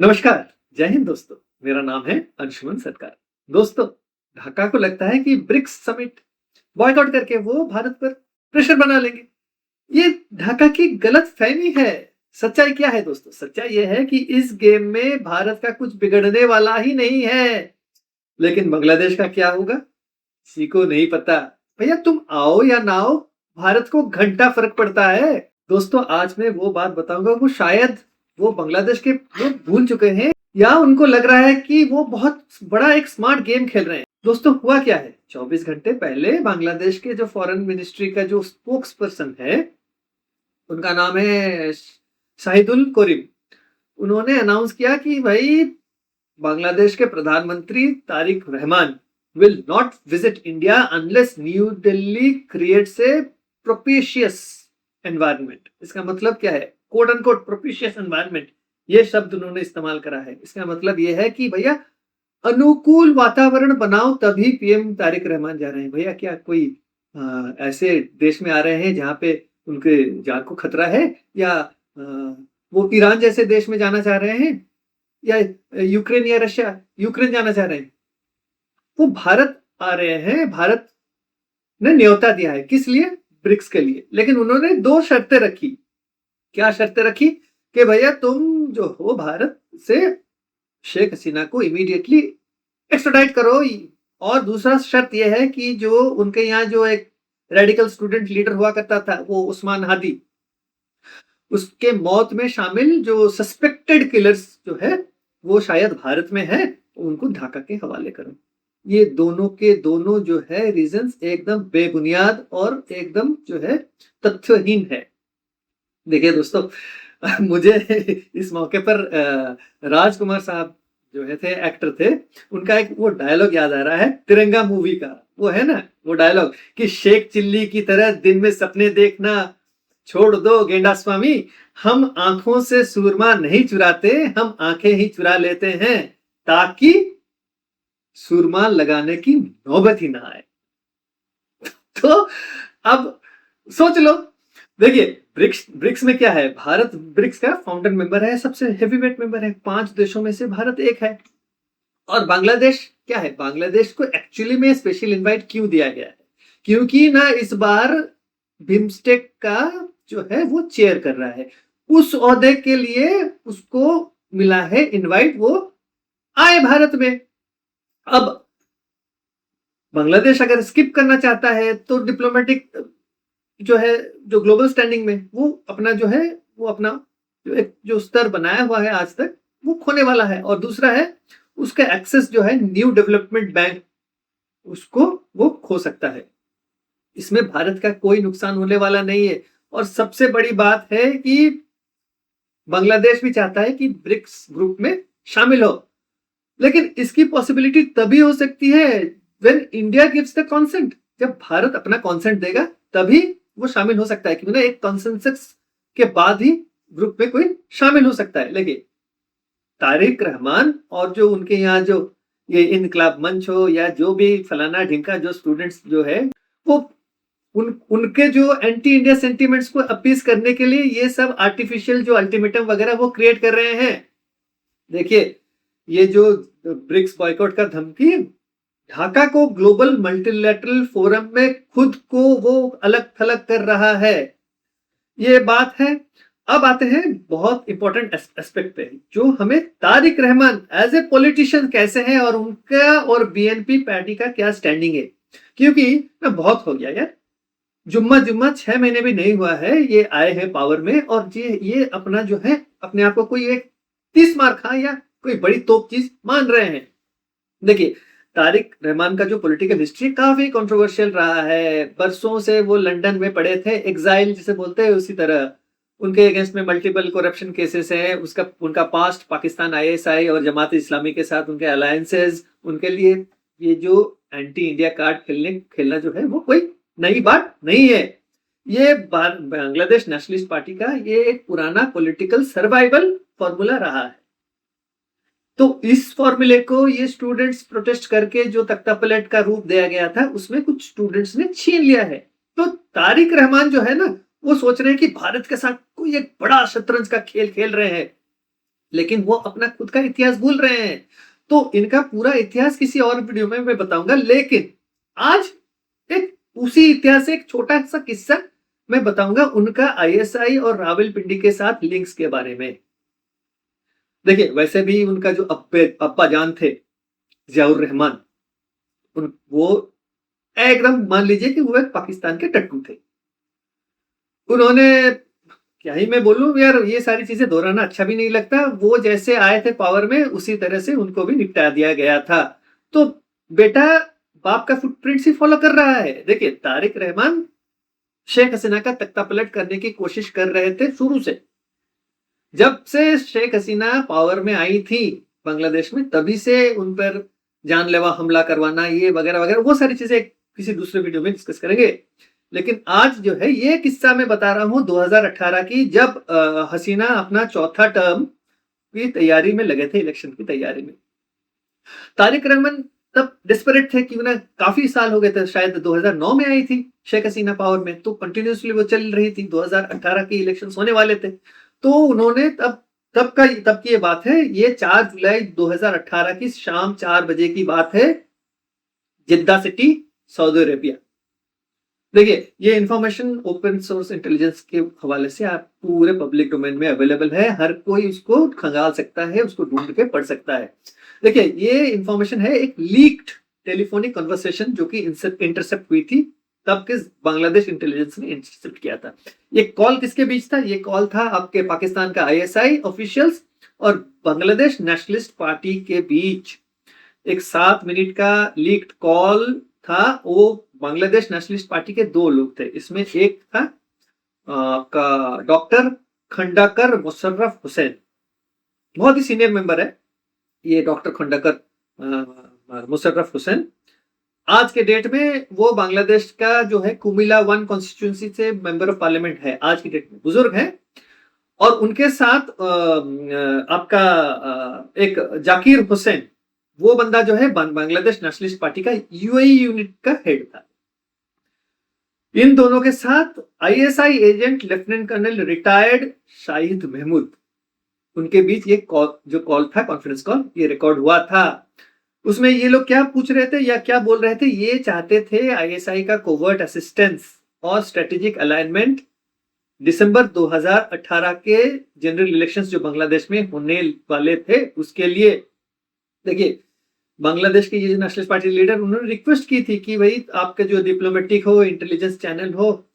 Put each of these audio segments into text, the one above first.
नमस्कार, जय हिंद दोस्तों। मेरा नाम है अंशुमन सरकार। दोस्तों, ढाका को लगता है कि ब्रिक्स समिट बॉयकॉट करके वो भारत पर प्रेशर बना लेंगे। ये ढाका की गलतफहमी है। सच्चाई क्या है दोस्तों? सच्चाई ये है कि इस गेम में भारत का कुछ बिगड़ने वाला ही नहीं है। लेकिन बांग्लादेश का क्या होगा? किसी को नहीं पता। भैया तुम आओ या ना आओ, भारत को घंटा फर्क पड़ता है। दोस्तों, आज मैं वो बात बताऊंगा वो शायद वो बांग्लादेश के लोग भूल चुके हैं, या उनको लग रहा है कि वो बहुत बड़ा एक स्मार्ट गेम खेल रहे हैं। दोस्तों, हुआ क्या है? 24 घंटे पहले बांग्लादेश के जो फॉरेन मिनिस्ट्री का जो स्पोक्स पर्सन है, उनका नाम है शाहिदुल कोरिम। उन्होंने अनाउंस किया कि भाई बांग्लादेश के प्रधानमंत्री Tariq Rahman will not visit India unless New Delhi creates a propitious environment। इसका मतलब क्या है? कोट अनकोट propitious environment, ये शब्द उन्होंने इस्तेमाल करा है। इसका मतलब ये है कि भैया अनुकूल वातावरण बनाओ, तभी पीएम तारिक रहमान जा रहे हैं। भैया क्या कोई ऐसे देश में आ रहे हैं जहां पे उनके जान को खतरा है, या वो ईरान जैसे देश में जाना चाह रहे हैं, या यूक्रेन या रशिया यूक्रेन जाना चाह रहे हैं? वो भारत आ रहे हैं। भारत ने न्योता दिया है, किस लिए? ब्रिक्स के लिए। लेकिन उन्होंने दो शर्तें रखी। क्या शर्तें रखी? कि भैया तुम जो हो भारत से शेख हसीना को इमीडिएटली एक्स्ट्राडाइट करो। और दूसरा शर्त यह है कि जो उनके यहाँ जो एक रेडिकल स्टूडेंट लीडर हुआ करता था, वो उस्मान हादी, उसके मौत में शामिल जो सस्पेक्टेड किलर्स जो है वो शायद भारत में है, उनको ढाका के हवाले करो। ये दोनों के दोनों जो है रीजंस एकदम बेबुनियाद और एकदम जो है तथ्यहीन है। देखिए दोस्तों, मुझे इस मौके पर राजकुमार साहब जो है थे, एक्टर थे, उनका एक वो डायलॉग याद आ रहा है तिरंगा मूवी का। वो है ना वो डायलॉग कि शेख चिल्ली की तरह दिन में सपने देखना छोड़ दो गेंडा स्वामी, हम आंखों से सूरमा नहीं चुराते, हम आंखें ही चुरा लेते हैं ताकि सुरमा लगाने की नौबत ही ना आए। तो अब सोच लो। देखिए, ब्रिक्स ब्रिक्स में क्या है? भारत ब्रिक्स का फाउंडर मेंबर है, सबसे हेवीवेट मेंबर है। 5 देशों में से भारत एक है। और बांग्लादेश क्या है? बांग्लादेश को एक्चुअली में स्पेशल इनवाइट क्यों दिया गया है? क्योंकि ना इस बार बिम्स्टेक का जो है वो चेयर कर रहा है। उस ओहदे के लिए उसको मिला है इनवाइट, वो आए भारत में। अब बांग्लादेश अगर स्किप करना चाहता है तो डिप्लोमेटिक जो है, जो ग्लोबल स्टैंडिंग में वो अपना जो है, वो अपना जो एक जो स्तर बनाया हुआ है आज तक, वो खोने वाला है। और दूसरा है उसका एक्सेस जो है न्यू डेवलपमेंट बैंक, उसको वो खो सकता है। इसमें भारत का कोई नुकसान होने वाला नहीं है। और सबसे बड़ी बात है कि बांग्लादेश भी चाहता है कि ब्रिक्स ग्रुप में शामिल हो। लेकिन इसकी पॉसिबिलिटी तभी हो सकती है when India gives the consent. जब भारत अपना कंसेंट देगा तभी वो शामिल हो सकता है, क्योंकि एक कंसेंसस के बाद ही ग्रुप में कोई शामिल हो सकता है। लेकिन तारिक रहमान और जो उनके यहाँ जो ये इनकलाब मंच हो या जो भी फलाना ढिंका जो स्टूडेंट्स जो है, वो उनके जो एंटी इंडिया सेंटीमेंट्स को अपीस करने के लिए ये सब आर्टिफिशियल जो अल्टीमेटम वगैरह वो क्रिएट कर रहे हैं। देखिए, ये जो ब्रिक्स बॉयकॉट का धमकी ढाका को ग्लोबल मल्टीलैटरल फोरम में खुद को वो अलग थलग कर रहा है, ये बात है। अब आते हैं बहुत इंपॉर्टेंट एस्पेक्ट पे, जो हमें Tariq Rahman as a politician कैसे हैं और उनका और बीएनपी पार्टी का क्या स्टैंडिंग है। क्योंकि ना बहुत हो गया यार, जुम्मा जुम्मा 6 महीने भी नहीं हुआ है ये आए हैं पावर में, और ये अपना जो है अपने आप को कोई एक 30 मार खा या कोई बड़ी तोप चीज मान रहे हैं। देखिए, तारिक रहमान का जो पॉलिटिकल हिस्ट्री काफी कंट्रोवर्शियल रहा है। बरसों से वो लंदन में पड़े थे, एग्जाइल जिसे बोलते हैं उसी तरह। उनके अगेंस्ट में मल्टीपल करप्शन केसेस हैं। उसका उनका पास्ट पाकिस्तान आईएसआई और जमात इस्लामी के साथ उनके अलायंसेस, उनके लिए ये जो एंटी इंडिया कार्ड खेलना जो है वो कोई नई बात नहीं है। ये बांग्लादेश नेशनलिस्ट पार्टी का ये एक पुराना पॉलिटिकल सर्वाइवल फॉर्मूला रहा है। तो इस फॉर्मूले को ये स्टूडेंट्स प्रोटेस्ट करके जो तख्ता पलट का रूप दिया गया था, उसमें कुछ स्टूडेंट्स ने छीन लिया है। तो तारिक रहमान जो है ना, वो सोच रहे हैं कि भारत के साथ कोई एक बड़ा शतरंज का खेल खेल रहे हैं। लेकिन वो अपना खुद का इतिहास भूल रहे हैं। तो इनका पूरा इतिहास किसी और वीडियो में मैं बताऊंगा, लेकिन आज एक उसी इतिहास से एक छोटा सा किस्सा मैं बताऊंगा उनका आईएसआई और रावलपिंडी के साथ लिंक्स के बारे में। देखिए, वैसे भी उनका जो अब्बा जान थे जियाउर रहमान, वो एकदम मान लीजिए कि वो एक पाकिस्तान के टट्टू थे। उन्होंने, क्या ही मैं बोलूं यार, ये सारी चीजें दोहराना अच्छा भी नहीं लगता। वो जैसे आए थे पावर में उसी तरह से उनको भी निपटा दिया गया था। तो बेटा बाप का फुटप्रिंट ही फॉलो कर रहा है। देखिए, तारिक रहमान शेख हसीना का तख्ता पलट करने की कोशिश कर रहे थे शुरू से। जब से शेख हसीना पावर में आई थी बांग्लादेश में, तभी से उन पर जानलेवा हमला करवाना, ये वगैरह वगैरह, वो सारी चीजें किसी दूसरे वीडियो में डिस्कस करेंगे। लेकिन आज जो है ये किस्सा मैं बता रहा हूं 2018 की, जब हसीना अपना चौथा टर्म की तैयारी में लगे थे, इलेक्शन की तैयारी में। तारिक रहमान तब डिस्परेट थे कि ना, काफी साल हो गए थे, शायद 2009 में आई थी शेख हसीना पावर में, तो कंटिन्यूसली वो चल रही थी। 2018 की इलेक्शन होने वाले थे, तो उन्होंने तब की ये बात है, ये 4 जुलाई 2018 की शाम 4 बजे की बात है, जिद्दा सिटी, सऊदी अरेबिया। देखिए, ये इंफॉर्मेशन ओपन सोर्स इंटेलिजेंस के हवाले से आप पूरे पब्लिक डोमेन में अवेलेबल है, हर कोई उसको खंगाल सकता है, उसको ढूंढ के पढ़ सकता है। देखिए, ये इंफॉर्मेशन है एक लीक्ड टेलीफोनिक कन्वर्सेशन जो कि इंटरसेप्ट हुई थी, तब के बांग्लादेश इंटेलिजेंस ने इंटरसेप्ट किया था। ये कॉल किसके बीच था? ये कॉल था आपके पाकिस्तान का आईएसआई ऑफिशियल्स और बांग्लादेश नेशनलिस्ट पार्टी के बीच। एक 7 मिनट का लीक्ड कॉल था। वो बांग्लादेश नेशनलिस्ट पार्टी के 2 लोग थे, इसमें एक था का डॉक्टर खंडाकर मुशर्रफ हुसैन, बहुत ही सीनियर मेंबर है ये डॉक्टर खंडाकर मुशर्रफ हुसैन। आज के डेट में वो बांग्लादेश का जो है कुमिला 1 कॉन्स्टिट्यूंसी से मेंबर ऑफ पार्लियामेंट है, आज की डेट में बुजुर्ग है। और उनके साथ आपका एक जाकिर हुसैन, वो बंदा जो है बांग्लादेश नेशनलिस्ट पार्टी का यूएई यूनिट का हेड था। इन दोनों के साथ ISI agent lieutenant colonel retired Shahid Mahmood, उनके बीच ये जो कॉल था, कॉन्फ्रेंस कॉल, ये रिकॉर्ड हुआ था। उसमें ये लोग क्या पूछ रहे थे या क्या बोल रहे थे? ये चाहते थे आईएसआई का कोवर्ट असिस्टेंस और स्ट्रेटेजिक अलाइनमेंट दिसंबर 2018 के जनरल इलेक्शंस जो बांग्लादेश में होने वाले थे उसके लिए। देखिए, बांग्लादेश के ये नेशनलिस्ट पार्टी लीडर, उन्होंने रिक्वेस्ट की थी कि भाई आपके जो डिप्लोमेटिक हो, इंटेलिजेंस चैनल हो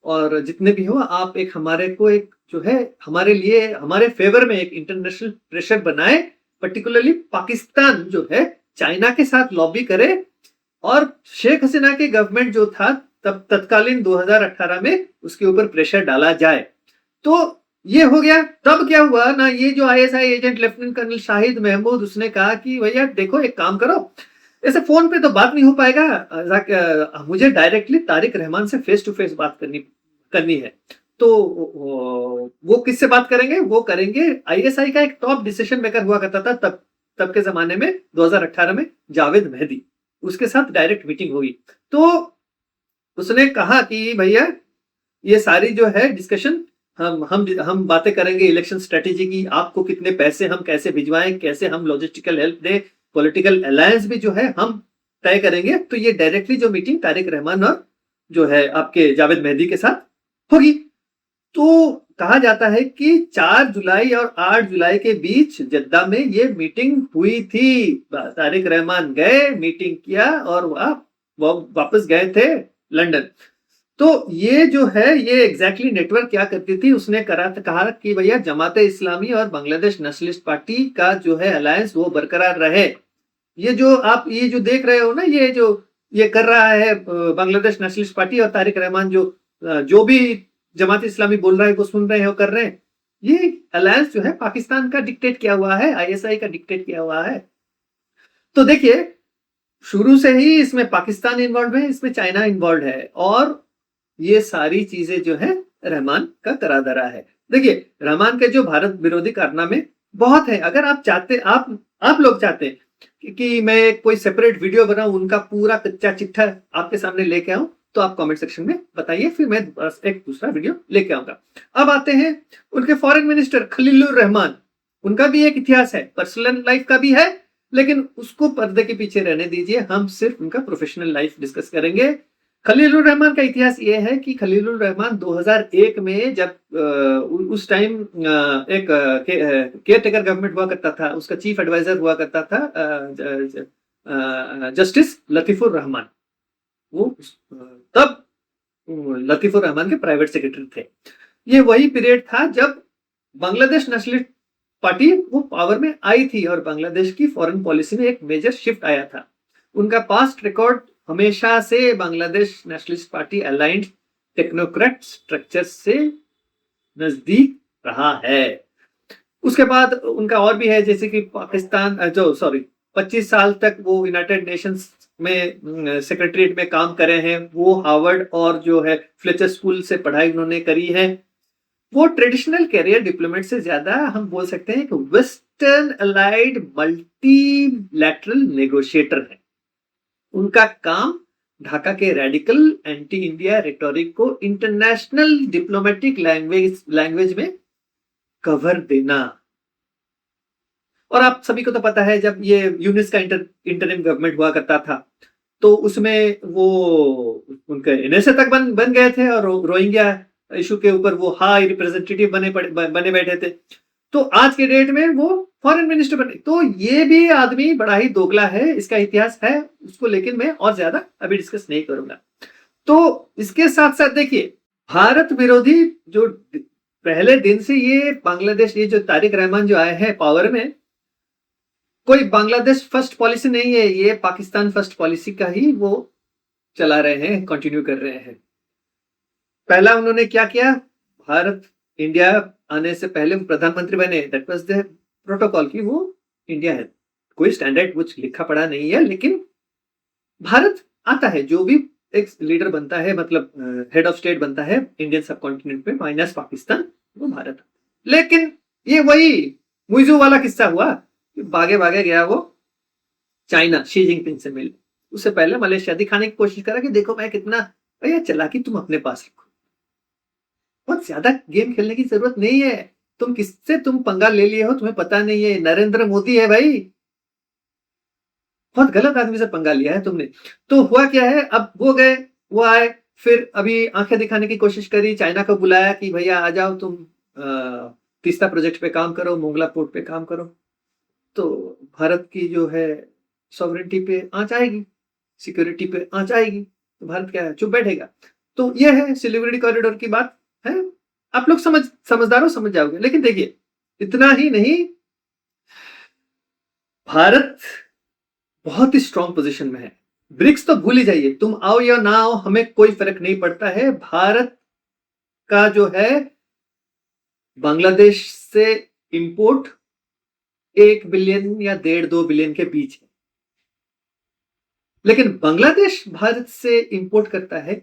और जितने भी हो, आप एक हमारे को एक जो है हमारे लिए हमारे फेवर में एक इंटरनेशनल प्रेशर बनाए, पर्टिकुलरली पाकिस्तान जो है चाइना के साथ लॉबी करे और शेख हसीना के गवर्नमेंट जो था तब तत्कालीन 2018 में उसके ऊपर प्रेशर डाला जाए। तो ये हो गया। तब क्या हुआ ना, ये जो ISI agent lieutenant colonel Shahid Mahmood, उसने कहा कि भैया देखो, एक काम करो, ऐसे फोन पे तो बात नहीं हो पाएगा, मुझे डायरेक्टली तारिक रहमान से फेस टू फेस बात करनी है। तो वो किससे बात करेंगे? वो करेंगे आईएसआई का एक टॉप डिसीजन मेकर हुआ करता था तब के जमाने में, 2018 में, जावेद मेहदी, उसके साथ डायरेक्ट मीटिंग हुई। तो उसने कहा कि भैया ये सारी जो है डिस्कशन हम बातें करेंगे इलेक्शन स्ट्रेटेजी की, आपको कितने पैसे हम कैसे भिजवाएं, कैसे हम लॉजिस्टिकल हेल्प दें, पॉलिटिकल अलायंस भी जो है हम तय करेंगे। तो ये डायरेक्टली जो मीटिंग तारिक रहमान और जो है आपके जावेद मेहदी के साथ होगी। तो कहा जाता है कि 4 जुलाई और 8 जुलाई के बीच जद्दा में ये मीटिंग हुई थी। तारिक रहमान गए, मीटिंग किया और वो वापस गए थे लंदन। तो ये जो है ये एग्जैक्टली नेटवर्क क्या करती थी, उसने कहा कि भैया जमाते इस्लामी और बांग्लादेश नेशनलिस्ट पार्टी का जो है अलायंस वो बरकरार रहे। ये जो आप ये जो देख रहे हो ना, ये जो ये कर रहा है बांग्लादेश नेशनलिस्ट पार्टी और तारिक रहमान, जो भी जमात इस्लामी बोल रहा है वो सुन रहे हैं, वो कर रहे हैं। ये अलायंस जो है पाकिस्तान का डिक्टेट किया हुआ है, आईएसआई का डिक्टेट किया हुआ है। तो देखिए, शुरू से ही इसमें पाकिस्तान इन्वॉल्व है, इसमें चाइना इन्वॉल्व है और ये सारी चीजें जो है रहमान का करा धरा है। देखिए, रहमान के जो भारत विरोधी कारनामे बहुत है। अगर आप चाहते, आप लोग चाहते हैं कि मैं कोई सेपरेट वीडियो बनाऊं, उनका पूरा कच्चा चिट्ठा आपके सामने लेके आऊं, तो आप कमेंट सेक्शन में बताइए, फिर मैं एक दूसरा वीडियो लेके आऊंगा। अब आते हैं उनके फॉरेन मिनिस्टर खलीलुर रहमान। उनका भी एक इतिहास है, पर्सनल लाइफ का भी है, लेकिन उसको पर्दे के पीछे रहने दीजिए, हम सिर्फ उनका प्रोफेशनल लाइफ डिस्कस करेंगे। खलीलुर रहमान का इतिहास ये है कि खलीलुर रहमान 2001 में जब उस टाइम एक केयर टेकर गवर्नमेंट हुआ करता था, उसका चीफ एडवाइजर हुआ करता था जस्टिस लतीफुर रहमान। वो तब लतीफुर रहमान के प्राइवेट सेक्रेटरी थे। ये वही पीरियड था जब बांग्लादेश नेशनलिस्ट पार्टी वो पावर में आई थी और बांग्लादेश की फॉरेन पॉलिसी में एक मेजर शिफ्ट आया था। उनका पास्ट रिकॉर्ड हमेशा से Bangladesh Nationalist party aligned technocrat structure से नजदीक रहा है। उसके बाद उनका और भी है, जैसे कि पाकिस्तान 25 साल तक वो यूनाइटेड नेशंस में सेक्रेटरीट में काम करे हैं। वो हार्वर्ड और जो है फ्लेचर स्कूल से पढ़ाई उन्होंने करी है। वो ट्रेडिशनल कैरियर डिप्लोमेट से ज्यादा हम बोल सकते हैं कि वेस्टर्न अलाइड मल्टीलैटरल नेगोशिएटर है। उनका काम ढाका के रेडिकल एंटी इंडिया रेटोरिक को इंटरनेशनल डिप्लोमेटिक लैंग्वेज में कवर देना। और आप सभी को तो पता है, जब ये यूनिस का इंटरिम गवर्नमेंट हुआ करता था तो उसमें वो उनके एनएसए तक बन गए थे और रोहिंग्या इशू के ऊपर वो हाई रिप्रेजेंटेटिव बने बैठे थे। तो आज के डेट में वो फॉरेन मिनिस्टर बने। तो ये भी आदमी बड़ा ही दोगला है, इसका इतिहास है, उसको लेकिन मैं और ज्यादा अभी डिस्कस नहीं करूंगा। तो इसके साथ साथ देखिए, भारत विरोधी जो पहले दिन से ये बांग्लादेश, ये जो तारिक रहमान जो आए हैं पावर में, कोई बांग्लादेश फर्स्ट पॉलिसी नहीं है, ये पाकिस्तान फर्स्ट पॉलिसी का ही वो चला रहे हैं, कंटिन्यू कर रहे हैं। पहला उन्होंने क्या किया, भारत इंडिया आने से पहले प्रधानमंत्री बने, दैट वाज द प्रोटोकॉल की वो इंडिया है। कोई स्टैंडर्ड कुछ लिखा पढ़ा नहीं है, लेकिन भारत आता है, जो भी एक लीडर बनता है, मतलब हेड ऑफ स्टेट बनता है इंडियन सब कॉन्टिनेंट में माइनस पाकिस्तान, वो भारत। लेकिन ये वही मुइजू वाला किस्सा हुआ, भागे भागे गया वो चाइना, शी जिनपिंग से मिल। उससे पहले मलेशिया दिखाने की कोशिश करा कि देखो मैं कितना, भैया चालाकी तुम अपने पास रखो, बहुत ज्यादा गेम खेलने की जरूरत नहीं है। तुम किससे तुम पंगा ले लिए हो तुम्हें पता नहीं है, नरेंद्र मोदी है भाई, बहुत गलत आदमी से पंगा लिया है तुमने। तो हुआ क्या है, अब वो गए, वो आए, फिर अभी आंखें दिखाने की कोशिश करी, चाइना को बुलाया कि भैया आ जाओ तुम तीस्ता प्रोजेक्ट पे काम करो, मोंगला पोर्ट पे काम करो। तो भारत की जो है सॉवरेंटी पे आंच आएगी, सिक्योरिटी पे आंच आएगी, तो भारत क्या है, चुप बैठेगा। तो ये है सिलीगुड़ी कॉरिडोर की बात है। आप लोग समझदार हो, समझ जाओगे। लेकिन देखिए, इतना ही नहीं, भारत बहुत ही स्ट्रॉन्ग पोजीशन में है। ब्रिक्स तो भूल ही जाइए, तुम आओ या ना आओ हमें कोई फर्क नहीं पड़ता है। भारत का जो है बांग्लादेश से इंपोर्ट 1 बिलियन या 1.5-2 बिलियन के बीच है, लेकिन बांग्लादेश भारत से इंपोर्ट करता है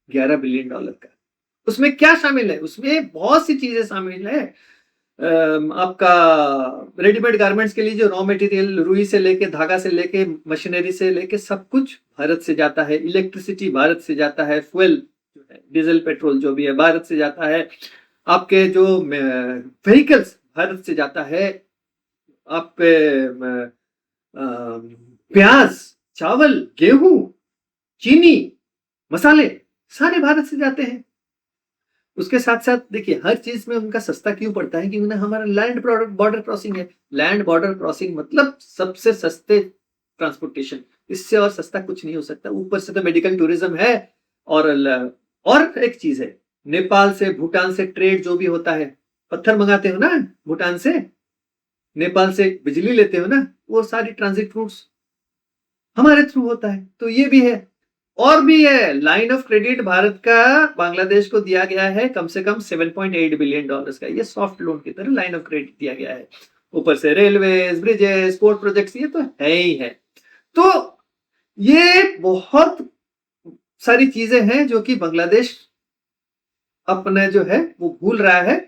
$11 बिलियन का। उसमें क्या शामिल है, उसमें बहुत सी चीजें शामिल है। आपका रेडीमेड गारमेंट्स के लिए जो रॉ मटेरियल, रुई से लेके, धागा से लेके, मशीनरी से लेके, सब कुछ भारत से जाता है। इलेक्ट्रिसिटी भारत से जाता है, फ्यूल जो है डीजल पेट्रोल जो भी है भारत से जाता है। आपके जो व्हीकल्स भारत से जाता है। आपके प्याज, चावल, गेहूं, चीनी, मसाले सारे भारत से जाते हैं। उसके साथ साथ देखिए, हर चीज में उनका सस्ता क्यों पड़ता है, क्योंकि हमारा लैंड बॉर्डर क्रॉसिंग है। लैंड बॉर्डर क्रॉसिंग मतलब सबसे सस्ते ट्रांसपोर्टेशन, इससे और सस्ता कुछ नहीं हो सकता। ऊपर से तो मेडिकल टूरिज्म है। और एक चीज है, नेपाल से, भूटान से ट्रेड जो भी होता है, पत्थर मंगाते हो ना भूटान से, नेपाल से बिजली लेते हो ना, वो सारी ट्रांजिट रूट्स हमारे थ्रू होता है। तो ये भी है। और भी है, लाइन ऑफ क्रेडिट भारत का बांग्लादेश को दिया गया है कम से कम $7.8 बिलियन का। ये सॉफ्ट लोन की तरह लाइन ऑफ क्रेडिट दिया गया है। ऊपर से रेलवे, ब्रिजेस, पोर्ट प्रोजेक्ट्स, ये तो है ही है। तो ये बहुत सारी चीजें हैं जो कि बांग्लादेश अपने जो है वो भूल रहा है,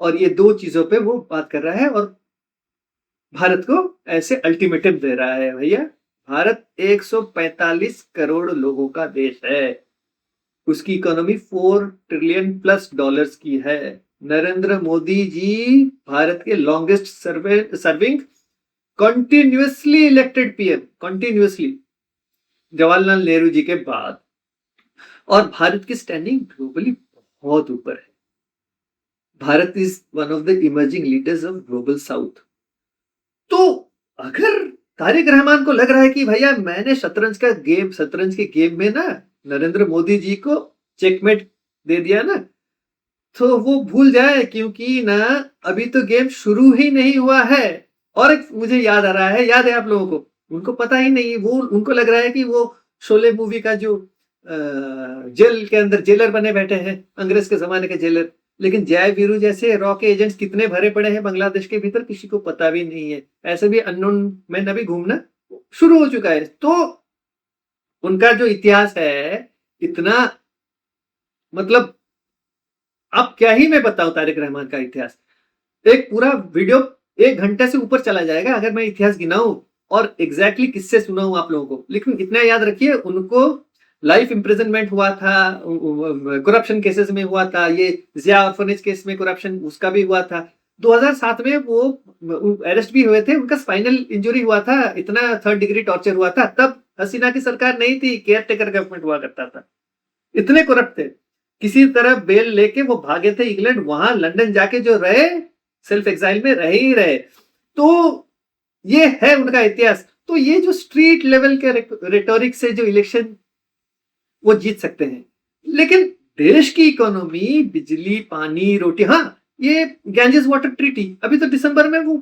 और ये दो चीजों पे वो बात कर रहा है और भारत को ऐसे अल्टीमेटम दे रहा है। भैया, भारत 145 करोड़ लोगों का देश है, उसकी इकोनॉमी $4 ट्रिलियन+ की है। नरेंद्र मोदी जी भारत के longest serving continuously elected PM, continuously, Jawaharlal Nehru ji के बाद। और भारत की स्टैंडिंग ग्लोबली बहुत ऊपर है। Bharat is one of the emerging leaders of global south. तो अगर तारिक रहमान को लग रहा है कि भैया मैंने शतरंज के गेम में ना नरेंद्र मोदी जी को चेकमेट दे दिया ना, तो वो भूल जाए, क्योंकि ना अभी तो गेम शुरू ही नहीं हुआ है। और एक मुझे याद आ रहा है, याद है आप लोगों को, उनको पता ही नहीं, वो उनको लग रहा है कि वो शोले मूवी का जो जेल के अंदर जेलर बने बैठे हैं, अंग्रेज के जमाने के जेलर। लेकिन जय वीरू जैसे रॉ के एजेंट्स कितने भरे पड़े हैं बांग्लादेश के भीतर, किसी को पता भी नहीं है। ऐसे भी अननोन मैन अभी घूमना शुरू हो चुका है। तो उनका जो इतिहास है इतना, मतलब अब क्या ही मैं बताऊं तारिक रहमान का इतिहास। एक पूरा वीडियो 1 घंटे से ऊपर चला जाएगा अगर मैं इतिहास गिनाऊं और एग्जैक्टली किससे सुनाऊं आप लोगों को। लेकिन इतना याद रखिए, उनको लाइफ इम्प्रिजनमेंट हुआ था, करप्शन केसेस में हुआ था, ये जिया ऑर्फनेज केस में करप्शन उसका भी हुआ था। 2007 में वो अरेस्ट भी हुए थे, उनका स्पाइनल इंजरी हुआ था, इतना 3rd डिग्री टॉर्चर हुआ था। तब हसीना की सरकार नहीं थी, केयर टेकर गवर्नमेंट हुआ करता था। इतने करप्ट थे, किसी तरह बेल लेके वो भागे थे इंग्लैंड, वहां लंदन जाके जो रहे, सेल्फ एग्जाइल में रहे ही रहे। तो ये है उनका इतिहास। तो ये जो स्ट्रीट लेवल के रेटोरिक से जो इलेक्शन वो जीत सकते हैं, लेकिन देश की इकोनॉमी, बिजली, पानी, रोटी, हाँ ये गैंजेस वाटर ट्रीटी अभी तो दिसंबर में वो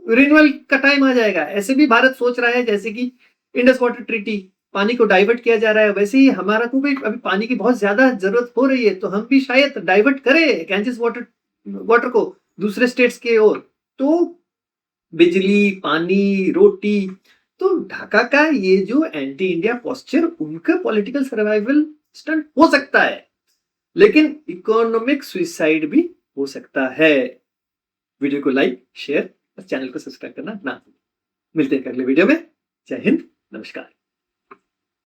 रिन्यूअल का टाइम आ जाएगा। ऐसे भी भारत सोच रहा है जैसे कि इंडस वाटर ट्रीटी, पानी को डाइवर्ट किया जा रहा है, वैसे ही हमारा को भी अभी पानी की बहुत ज्यादा जरूरत हो रही है, तो हम भी शायद डाइवर्ट करें गैंजेस वाटर को दूसरे स्टेट्स की ओर। तो बिजली, पानी, रोटी, तो ढाका का ये जो एंटी इंडिया पोस्चर उनका पॉलिटिकल सर्वाइवल स्टंट हो सकता है, लेकिन इकोनॉमिक सुइसाइड भी हो सकता है। वीडियो को लाइक, शेयर और चैनल को सब्सक्राइब करना ना भूलें। मिलते हैं अगले वीडियो में। जय हिंद, नमस्कार।